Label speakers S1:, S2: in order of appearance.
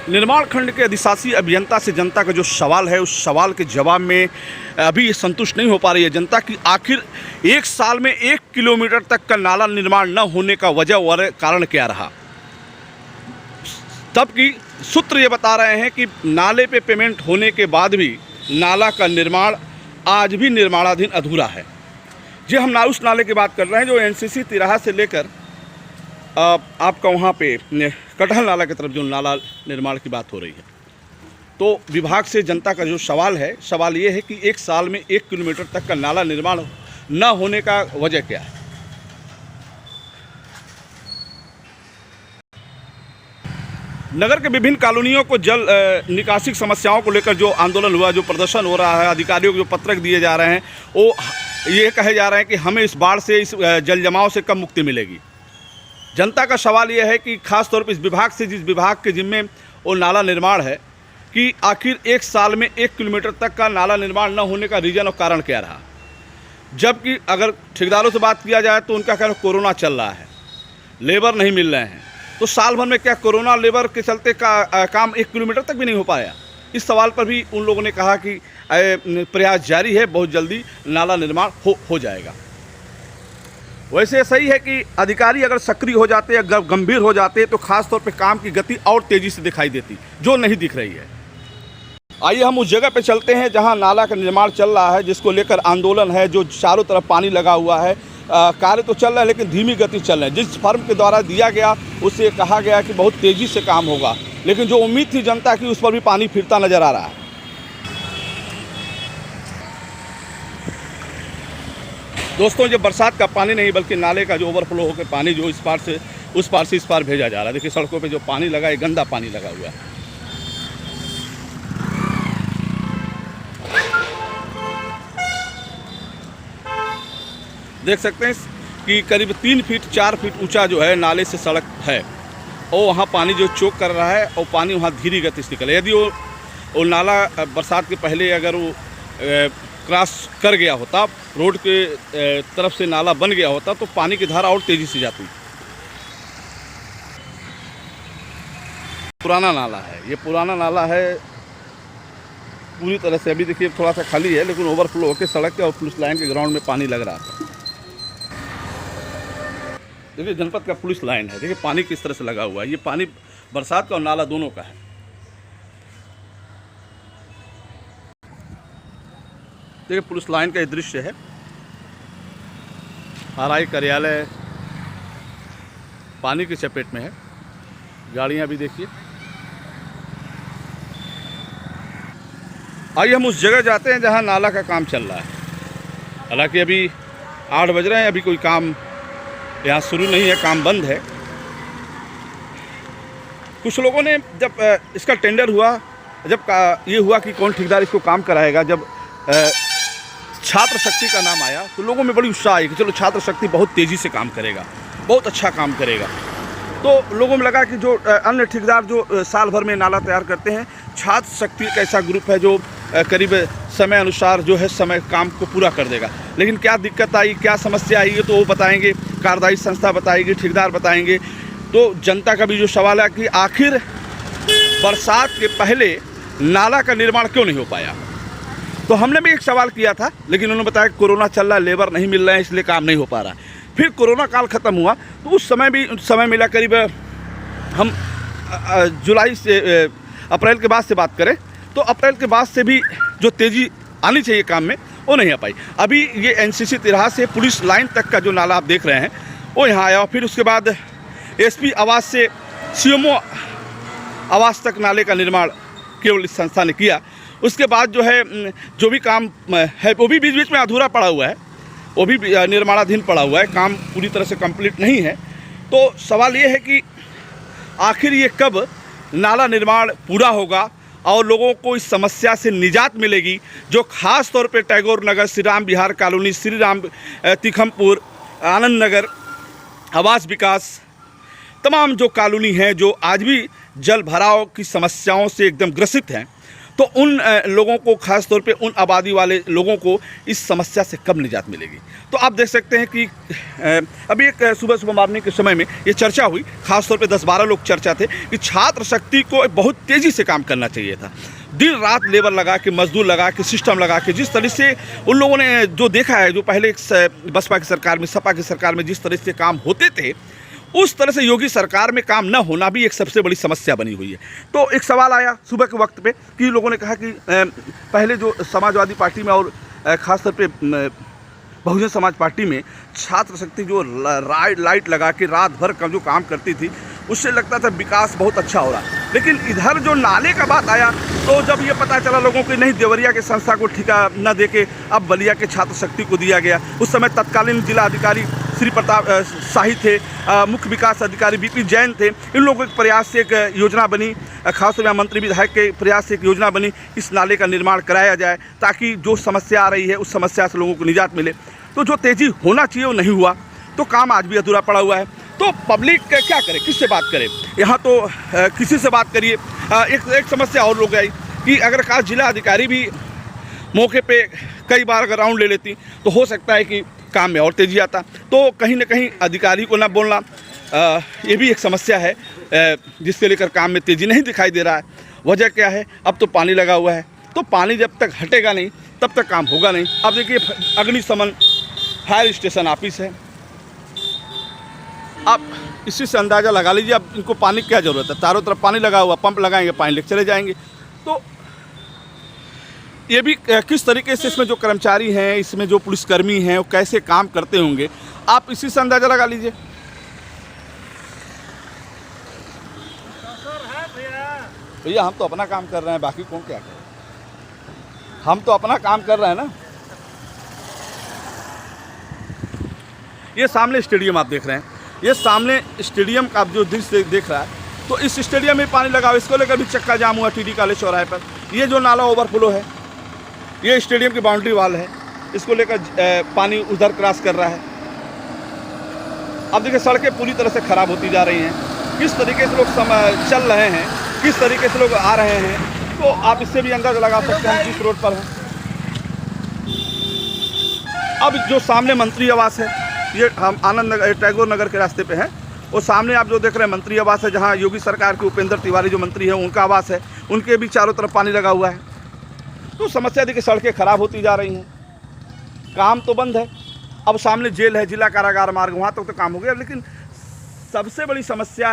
S1: निर्माण खंड के अधिशासी अभियंता से जनता का जो सवाल है, उस सवाल के जवाब में अभी संतुष्ट नहीं हो पा रही है जनता कि आखिर एक साल में 1 किलोमीटर तक का नाला निर्माण न होने का वजह व कारण क्या रहा। तब की सूत्र ये बता रहे हैं कि नाले पे पेमेंट होने के बाद भी नाला का निर्माण आज भी निर्माणाधीन अधूरा है। जी, हम उस नाले की बात कर रहे हैं जो एनसीसी तिराहा से लेकर आपका वहाँ पे कटहल नाला की तरफ जो नाला निर्माण की बात हो रही है। तो विभाग से जनता का जो सवाल है, सवाल ये है कि एक साल में 1 किलोमीटर तक का नाला निर्माण न होने का वजह क्या है। नगर के विभिन्न कॉलोनियों को जल निकासी समस्याओं को लेकर जो आंदोलन हुआ, जो प्रदर्शन हो रहा है, अधिकारियों को जो पत्रक दिए जा रहे हैं, वो ये कहे जा रहे हैं कि हमें इस बाढ़ से, इस जल जमाव से कब मुक्ति मिलेगी। जनता का सवाल यह है कि खास तौर पर इस विभाग से, जिस विभाग के जिम्मे वो नाला निर्माण है, कि आखिर एक साल में 1 किलोमीटर तक का नाला निर्माण न होने का रीज़न और कारण क्या रहा। जबकि अगर ठेकेदारों से बात किया जाए तो उनका कहना कोरोना चल रहा है, लेबर नहीं मिल रहे हैं। तो साल भर में क्या कोरोना लेबर के चलते काम 1 किलोमीटर तक भी नहीं हो पाया। इस सवाल पर भी उन लोगों ने कहा कि प्रयास जारी है, बहुत जल्दी नाला निर्माण हो जाएगा। वैसे सही है कि अधिकारी अगर सक्रिय हो जाते, अगर गंभीर हो जाते तो खास तौर पे काम की गति और तेज़ी से दिखाई देती, जो नहीं दिख रही है। आइए हम उस जगह पे चलते हैं जहां नाला का निर्माण चल रहा है, जिसको लेकर आंदोलन है, जो चारों तरफ पानी लगा हुआ है। कार्य तो चल रहा है लेकिन धीमी गति चल रहा है। जिस फर्म के द्वारा दिया गया उससे कहा गया कि बहुत तेज़ी से काम होगा, लेकिन जो उम्मीद थी जनता की, उस पर भी पानी फिरता नज़र आ रहा है। दोस्तों, ये बरसात का पानी नहीं बल्कि नाले का जो ओवरफ्लो होकर पानी जो इस पार से इस पार भेजा जा रहा है। देखिए सड़कों पे जो पानी लगा है, गंदा पानी लगा हुआ है। देख सकते हैं कि करीब 3 फीट 4 फीट ऊंचा जो है नाले से सड़क है, और वहाँ पानी जो चोक कर रहा है, और पानी वहाँ धीरे गति से निकले। यदि वो नाला बरसात के पहले अगर वो क्रॉस कर गया होता, रोड के तरफ से नाला बन गया होता, तो पानी की धारा और तेज़ी से जाती। पुराना नाला है, ये पुराना नाला है पूरी तरह से। अभी देखिए थोड़ा सा खाली है, लेकिन ओवरफ्लो होकर सड़क के और पुलिस लाइन के ग्राउंड में पानी लग रहा था। देखिए जनपद का पुलिस लाइन है, देखिए पानी किस तरह से लगा हुआ है। ये पानी बरसात का और नाला दोनों का है। देखिए पुलिस लाइन का ये दृश्य है। आरआई कार्यालय पानी की चपेट में है, गाड़ियां भी देखिए। आइए हम उस जगह जाते हैं जहां नाला का काम चल रहा है। हालांकि अभी 8 बज रहे हैं, अभी कोई काम यहाँ शुरू नहीं है, काम बंद है। कुछ लोगों ने जब इसका टेंडर हुआ, जब ये हुआ कि कौन ठेकेदार इसको काम कराएगा, जब छात्र शक्ति का नाम आया तो लोगों में बड़ी उत्साह आई कि चलो छात्र शक्ति बहुत तेज़ी से काम करेगा, बहुत अच्छा काम करेगा। तो लोगों में लगा कि जो अन्य ठेकेदार जो साल भर में नाला तैयार करते हैं, छात्र शक्ति एक ऐसा ग्रुप है जो करीब समय अनुसार जो है समय काम को पूरा कर देगा। लेकिन क्या दिक्कत आई, क्या समस्या आई, ये तो वो बताएंगे, कार्यदायी संस्था बताएगी, ठेकेदार बताएंगे। तो जनता का भी जो सवाल है कि आखिर बरसात के पहले नाला का निर्माण क्यों नहीं हो पाया। तो हमने भी एक सवाल किया था, लेकिन उन्होंने बताया कि कोरोना चल रहा है, लेबर नहीं मिल रहे हैं, इसलिए काम नहीं हो पा रहा। फिर कोरोना काल ख़त्म हुआ तो उस समय भी समय मिला, करीब हम जुलाई से अप्रैल के बाद से बात करें तो अप्रैल के बाद से भी जो तेज़ी आनी चाहिए काम में, वो नहीं आ पाई। अभी ये एनसीसी तिराहा से पुलिस लाइन तक का जो नाला आप देख रहे हैं वो यहाँ आया, फिर उसके बाद एसपी आवास से सीएमओ आवास तक नाले का निर्माण केवल इस संस्था ने किया। उसके बाद जो है जो भी काम है वो भी बीच बीच में अधूरा पड़ा हुआ है, वो भी निर्माणाधीन पड़ा हुआ है, काम पूरी तरह से कंप्लीट नहीं है। तो सवाल ये है कि आखिर ये कब नाला निर्माण पूरा होगा और लोगों को इस समस्या से निजात मिलेगी, जो खास तौर पे टैगोर नगर, श्री राम विहार कॉलोनी, श्री राम तीखमपुर, आनंद नगर, आवास विकास, तमाम जो कॉलोनी हैं जो आज भी जल भराव की समस्याओं से एकदम ग्रसित हैं, तो उन लोगों को, खास तौर पे उन आबादी वाले लोगों को इस समस्या से कब निजात मिलेगी। तो आप देख सकते हैं कि अभी एक सुबह मॉर्निंग के समय में ये चर्चा हुई, खास तौर पे 10-12 लोग चर्चा थे कि छात्र शक्ति को बहुत तेज़ी से काम करना चाहिए था। दिन रात लेबर लगा के, मजदूर लगा के, सिस्टम लगा के, जिस तरह से उन लोगों ने जो देखा है, जो पहले बसपा की सरकार में, सपा की सरकार में जिस तरह से काम होते थे, उस तरह से योगी सरकार में काम न होना भी एक सबसे बड़ी समस्या बनी हुई है। तो एक सवाल आया सुबह के वक्त पे कि लोगों ने कहा कि पहले जो समाजवादी पार्टी में और ख़ास तौर पे बहुजन समाज पार्टी में छात्र शक्ति जो लाइट लगा के रात भर का जो काम करती थी, उससे लगता था विकास बहुत अच्छा हो रहा। लेकिन इधर जो नाले का बात आया, तो जब ये पता चला लोगों को नहीं, देवरिया के संस्था को ठेका न देके अब बलिया के छात्र शक्ति को दिया गया। उस समय तत्कालीन जिला अधिकारी श्री प्रताप शाही थे, मुख्य विकास अधिकारी बीपी जैन थे। इन लोगों के प्रयास से एक योजना बनी, खासतौर पर मंत्री विधायक के प्रयास से एक योजना बनी, इस नाले का निर्माण कराया जाए ताकि जो समस्या आ रही है उस समस्या से लोगों को निजात मिले। तो जो तेज़ी होना चाहिए वो नहीं हुआ, तो काम आज भी अधूरा पड़ा हुआ है। तो पब्लिक क्या करे, किससे बात करे? यहाँ तो किसी से बात करिए। एक समस्या और लोग आई कि अगर खास जिला अधिकारी भी मौके पे कई बार अगर राउंड ले लेती तो हो सकता है कि काम में और तेज़ी आता। तो कहीं ना कहीं अधिकारी को ना बोलना, ये भी एक समस्या है जिसके लेकर काम में तेज़ी नहीं दिखाई दे रहा है। वजह क्या है? अब तो पानी लगा हुआ है, तो पानी जब तक हटेगा नहीं तब तक काम होगा नहीं। अब देखिए, अग्निशमन फायर स्टेशन ऑफिस है, आप इसी से अंदाज़ा लगा लीजिए अब इनको पानी की क्या ज़रूरत है। चारों तरफ पानी लगा हुआ, पंप लगाएंगे, पानी लेकर चले जाएंगे। तो ये भी किस तरीके से इसमें जो कर्मचारी हैं, इसमें जो पुलिसकर्मी हैं, वो कैसे काम करते होंगे, आप इसी से अंदाज़ा लगा लीजिए। भैया हम तो अपना काम कर रहे हैं, बाकी कौन क्या करे? हम तो अपना काम कर रहे हैं ना। ये सामने स्टेडियम आप देख रहे हैं, ये सामने स्टेडियम का आप जो दृश्य देख रहा है, तो इस स्टेडियम में पानी लगा हुआ, इसको लेकर भी चक्का जाम हुआ टीडी कॉलेज चौराहे पर। ये जो नाला ओवरफ्लो है, ये स्टेडियम की बाउंड्री वाल है, इसको लेकर पानी उधर क्रॉस कर रहा है। अब देखिए, सड़कें पूरी तरह से ख़राब होती जा रही हैं। किस तरीके से लोग चल रहे हैं, किस तरीके से लोग आ रहे हैं, तो आप इससे भी अंदाज़ा लगा सकते हैं जिस रोड पर हैं। अब जो सामने मंत्री आवास है, ये हम आनंद नगर, टैगोर नगर के रास्ते पे हैं। और सामने आप जो देख रहे हैं मंत्री आवास है, जहाँ योगी सरकार के उपेंद्र तिवारी जो मंत्री हैं उनका आवास है, उनके भी चारों तरफ पानी लगा हुआ है। तो समस्या देखिए, सड़कें खराब होती जा रही हैं, काम तो बंद है। अब सामने जेल है, जिला कारागार मार्ग, वहाँ तक तो काम हो गया, लेकिन सबसे बड़ी समस्या है